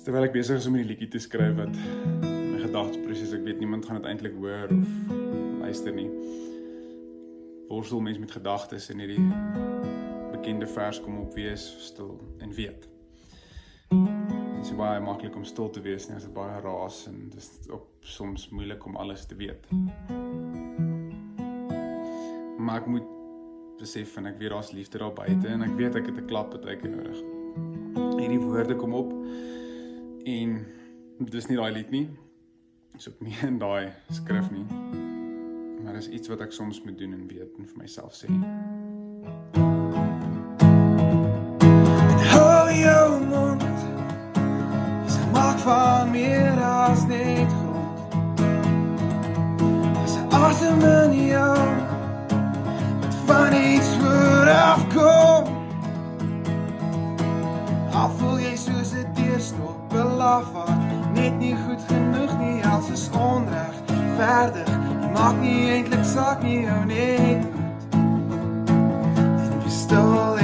Terwyl ek besig is om die liedjie te skryf wat my gedagteproses, ek weet niemand gaan dit eintlik hoor of luister nie. Worstel mens met gedagtes en hierdie bekende vers kom op: wees stil en weet. Dit is baie maklik om stil te wees nie, as dit baie raas en dit is ook soms moeilik om alles te weet. Maar ek moet besef en ek weet daar's liefde daar buite en ek weet ek het 'n klappartytjie nodig. Hierdie woorde kom op en dis nie daai lied nie. Dis ook nie in daai skrif nie. Maar dis iets wat ek soms moet doen en weet en vir myself sê. Hou jou mond, is gemaak van meer as net grond. As 'n asem in jou, wat van iets vooraf kom. Al voel jy soos 'n deurstop, 'n lafaard, net nie goed genoeg nie, als is onregverdig. Jy maak nie eintlik saak nie, jou net moet. En wees stil